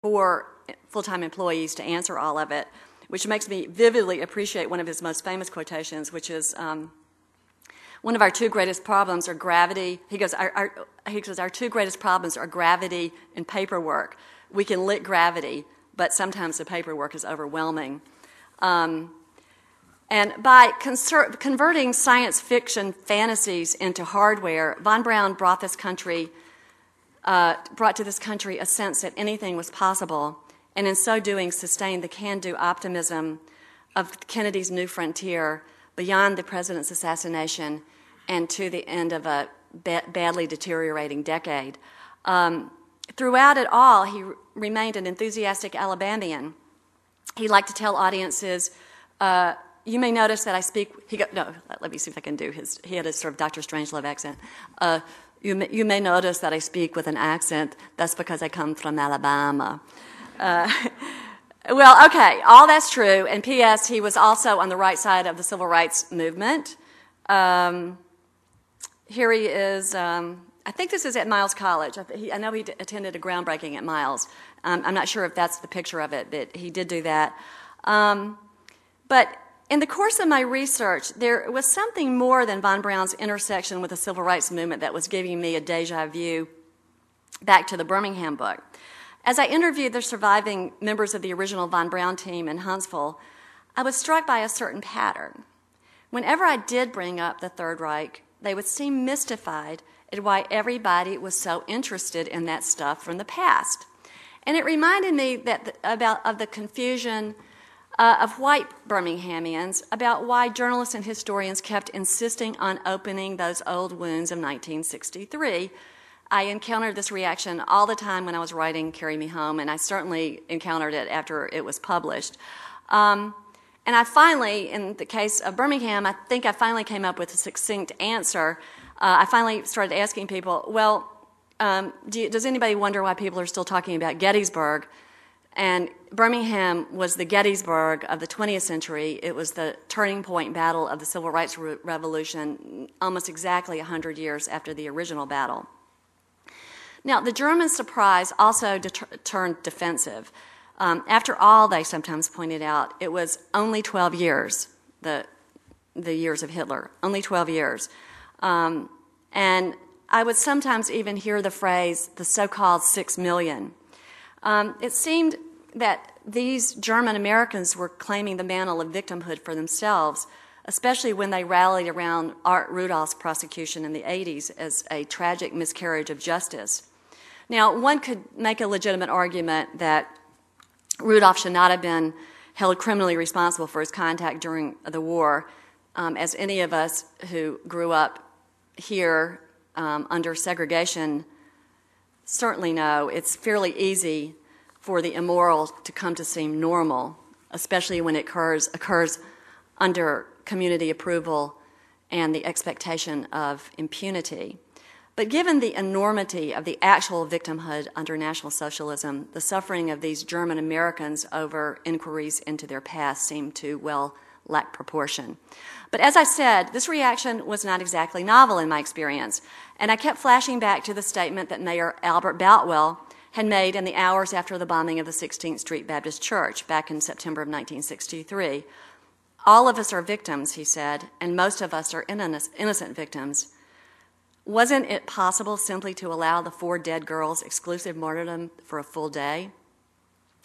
4 full-time employees to answer all of it, which makes me vividly appreciate one of his most famous quotations, which is, one of our 2 greatest problems are gravity. He goes, our 2 greatest problems are gravity and paperwork. We can lick gravity, but sometimes the paperwork is overwhelming. And by converting science fiction fantasies into hardware, von Braun brought to this country a sense that anything was possible, and in so doing sustained the can-do optimism of Kennedy's new frontier beyond the president's assassination and to the end of a badly deteriorating decade. Throughout it all, he remained an enthusiastic Alabamian. He liked to tell audiences, you may notice that I speak, let me see if I can do he had a sort of Dr. Strangelove accent. You may notice that I speak with an accent. That's because I come from Alabama. Well, okay, all that's true. And P.S., he was also on the right side of the civil rights movement. Here he is. I think this is at Miles College. I know he attended a groundbreaking at Miles. I'm not sure if that's the picture of it, but he did do that. But in the course of my research, there was something more than von Braun's intersection with the civil rights movement that was giving me a déjà vu back to the Birmingham book. As I interviewed the surviving members of the original von Braun team in Huntsville, I was struck by a certain pattern. Whenever I did bring up the Third Reich, they would seem mystified at why everybody was so interested in that stuff from the past. And it reminded me of the confusion of white Birminghamians about why journalists and historians kept insisting on opening those old wounds of 1963. I encountered this reaction all the time when I was writing Carry Me Home, and I certainly encountered it after it was published. And I finally, in the case of Birmingham, I think I finally came up with a succinct answer. I finally started asking people, well, does anybody wonder why people are still talking about Gettysburg? And Birmingham was the Gettysburg of the 20th century. It was the turning point battle of the Civil Rights Revolution, almost exactly 100 years after the original battle. Now, the Germans' surprise also turned defensive. After all, they sometimes pointed out, it was only 12 years, the years of Hitler, only 12 years. And I would sometimes even hear the phrase, the so-called 6 million. It seemed that these German Americans were claiming the mantle of victimhood for themselves, especially when they rallied around Art Rudolph's prosecution in the 80s as a tragic miscarriage of justice. Now, one could make a legitimate argument that Rudolph should not have been held criminally responsible for his conduct during the war, as any of us who grew up here under segregation certainly know. It's fairly easy for the immoral to come to seem normal, especially when it occurs under community approval and the expectation of impunity. But given the enormity of the actual victimhood under National Socialism, the suffering of these German Americans over inquiries into their past seemed to, well, lack proportion. But as I said, this reaction was not exactly novel in my experience, and I kept flashing back to the statement that Mayor Albert Boutwell had made in the hours after the bombing of the 16th Street Baptist Church back in September of 1963. All of us are victims, he said, and most of us are innocent victims. Wasn't it possible simply to allow the 4 dead girls exclusive martyrdom for a full day?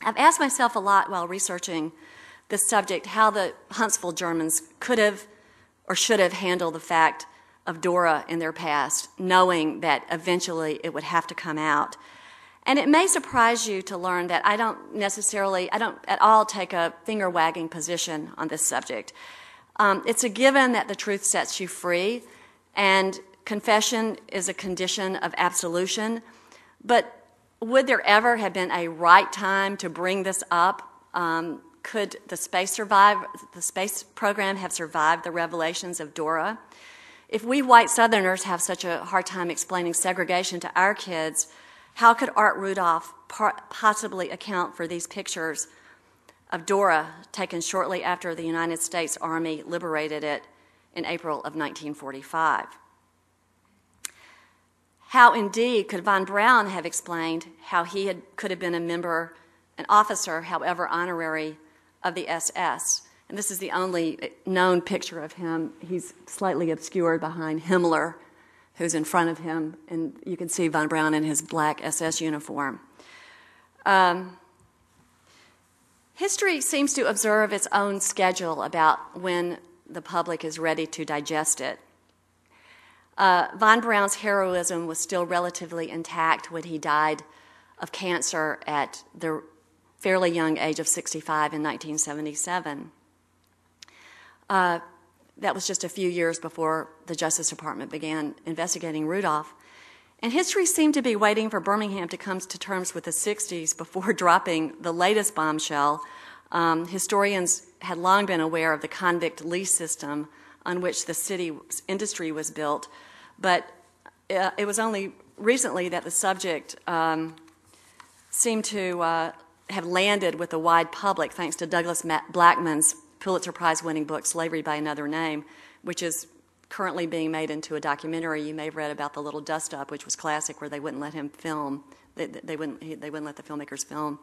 I've asked myself a lot while researching this subject how the Huntsville Germans could have or should have handled the fact of Dora in their past, knowing that eventually it would have to come out. And it may surprise you to learn that I don't at all take a finger-wagging position on this subject. It's a given that the truth sets you free, and confession is a condition of absolution, but would there ever have been a right time to bring this up? Could the space program have survived the revelations of Dora? If we white Southerners have such a hard time explaining segregation to our kids, how could Art Rudolph possibly account for these pictures of Dora taken shortly after the United States Army liberated it in April of 1945? How indeed could von Braun have explained how he could have been an officer, however honorary, of the SS? And this is the only known picture of him. He's slightly obscured behind Himmler, who's in front of him, and you can see von Braun in his black SS uniform. History seems to observe its own schedule about when the public is ready to digest it. Von Braun's heroism was still relatively intact when he died of cancer at the fairly young age of 65 in 1977. That was just a few years before the Justice Department began investigating Rudolph. And history seemed to be waiting for Birmingham to come to terms with the 60s before dropping the latest bombshell. Historians had long been aware of the convict lease system on which the city's industry was built, but it was only recently that the subject seemed to have landed with the wide public thanks to Douglas Blackman's Pulitzer Prize winning book, Slavery by Another Name, which is currently being made into a documentary. You may have read about the little dust-up, which was classic, where they wouldn't let him film. They wouldn't let the filmmakers film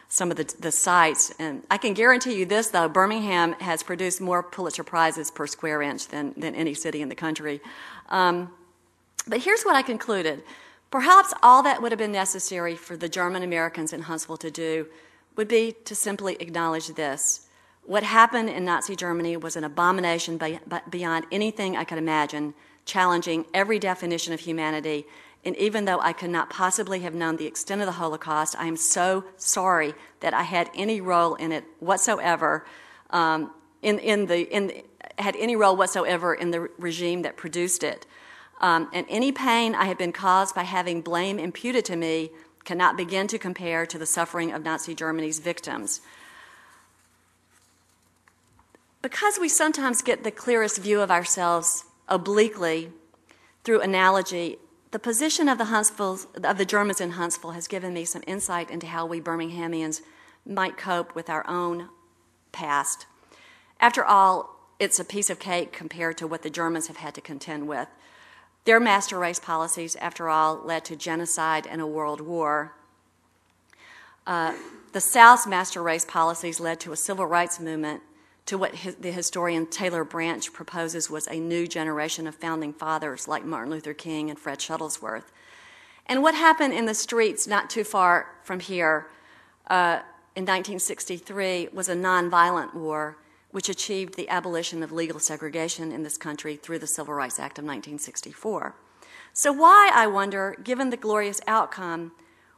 some of the sites. And I can guarantee you this, though, Birmingham has produced more Pulitzer Prizes per square inch than any city in the country. But here's what I concluded. Perhaps all that would have been necessary for the German Americans in Huntsville to do would be to simply acknowledge this. What happened in Nazi Germany was an abomination beyond anything I could imagine, challenging every definition of humanity. And even though I could not possibly have known the extent of the Holocaust, I am so sorry that I had any role in it whatsoever, had any role whatsoever in the regime that produced it. And any pain I have been caused by having blame imputed to me cannot begin to compare to the suffering of Nazi Germany's victims. Because we sometimes get the clearest view of ourselves obliquely through analogy, the position of the Germans in Huntsville has given me some insight into how we Birminghamians might cope with our own past. After all, it's a piece of cake compared to what the Germans have had to contend with. Their master race policies, after all, led to genocide and a world war. The South's master race policies led to a civil rights movement, to what the historian Taylor Branch proposes was a new generation of founding fathers like Martin Luther King and Fred Shuttlesworth. And what happened in the streets not too far from here in 1963 was a nonviolent war which achieved the abolition of legal segregation in this country through the Civil Rights Act of 1964. So why, I wonder, given the glorious outcome,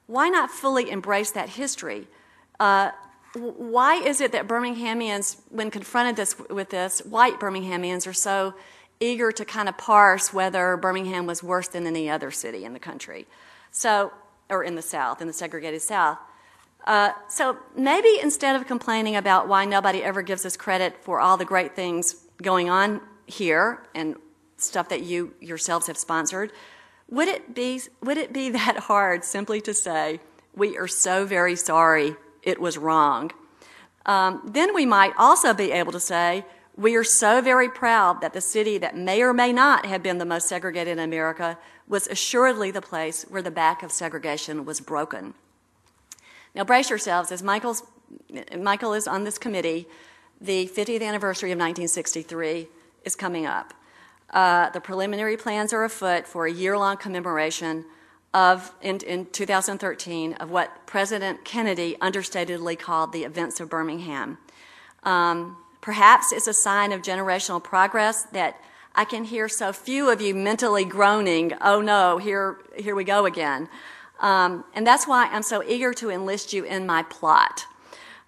why not fully embrace that history? Why is it that Birminghamians, when confronted with this, white Birminghamians are so eager to kind of parse whether Birmingham was worse than any other city in the country, or in the South, in the segregated South? So maybe instead of complaining about why nobody ever gives us credit for all the great things going on here and stuff that you yourselves have sponsored, would it be that hard simply to say, we are so very sorry it was wrong? Then we might also be able to say, we are so very proud that the city that may or may not have been the most segregated in America was assuredly the place where the back of segregation was broken. Now brace yourselves, as Michael is on this committee, the 50th anniversary of 1963 is coming up. The preliminary plans are afoot for a year-long commemoration in 2013 of what President Kennedy understatedly called the events of Birmingham. Perhaps it's a sign of generational progress that I can hear so few of you mentally groaning, oh no, here we go again. And that's why I'm so eager to enlist you in my plot.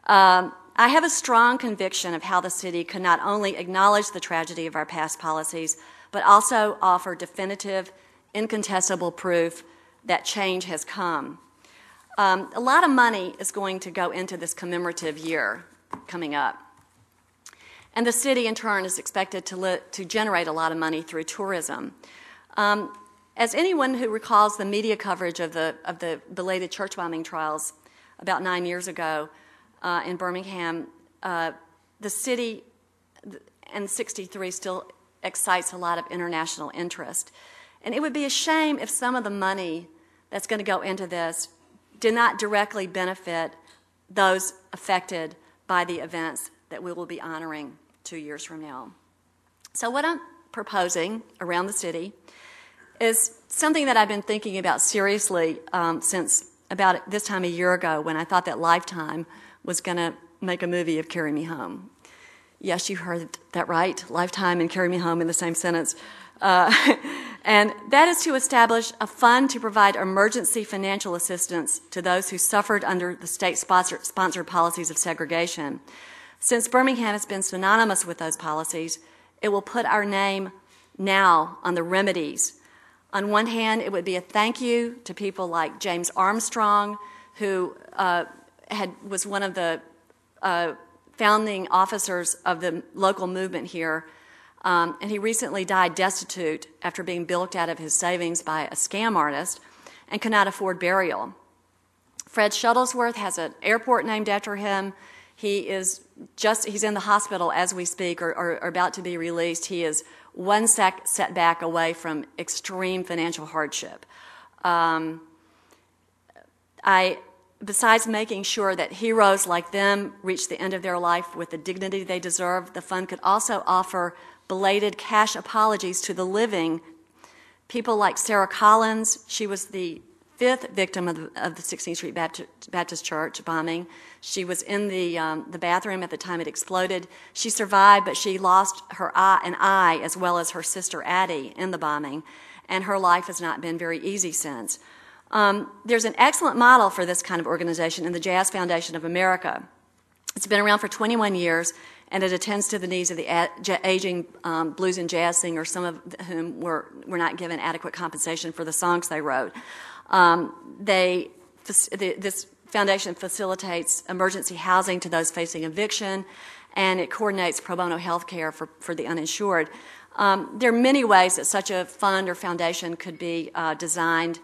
I have a strong conviction of how the city could not only acknowledge the tragedy of our past policies, but also offer definitive, incontestable proof that change has come. A lot of money is going to go into this commemorative year coming up. And the city, in turn, is expected to generate a lot of money through tourism. As anyone who recalls the media coverage of the belated church bombing trials about 9 years ago in Birmingham, the city and 63 still excites a lot of international interest. And it would be a shame if some of the money that's going to go into this did not directly benefit those affected by the events that we will be honoring 2 years from now. So what I'm proposing around the city is something that I've been thinking about seriously since about this time a year ago, when I thought that Lifetime was going to make a movie of Carry Me Home. Yes, you heard that right, Lifetime and Carry Me Home in the same sentence. And that is to establish a fund to provide emergency financial assistance to those who suffered under the state-sponsored policies of segregation. Since Birmingham has been synonymous with those policies, it will put our name now on the remedies. On one hand, it would be a thank you to people like James Armstrong, who was one of the founding officers of the local movement here, and he recently died destitute after being bilked out of his savings by a scam artist and could not afford burial. Fred Shuttlesworth has an airport named after him. He's in the hospital as we speak, or about to be released. He is one setback away from extreme financial hardship. Besides making sure that heroes like them reach the end of their life with the dignity they deserve, the fund could also offer belated cash apologies to the living. People like Sarah Collins, she was the 5th victim of the 16th Street Baptist Church bombing. She was in the bathroom at the time it exploded. She survived, but she lost an eye as well as her sister Addie in the bombing, and her life has not been very easy since. There's an excellent model for this kind of organization in the Jazz Foundation of America. It's been around for 21 years, and it attends to the needs of the aging blues and jazz singers, some of whom were not given adequate compensation for the songs they wrote. This foundation facilitates emergency housing to those facing eviction, and it coordinates pro bono health care for the uninsured. There are many ways that such a fund or foundation could be designed.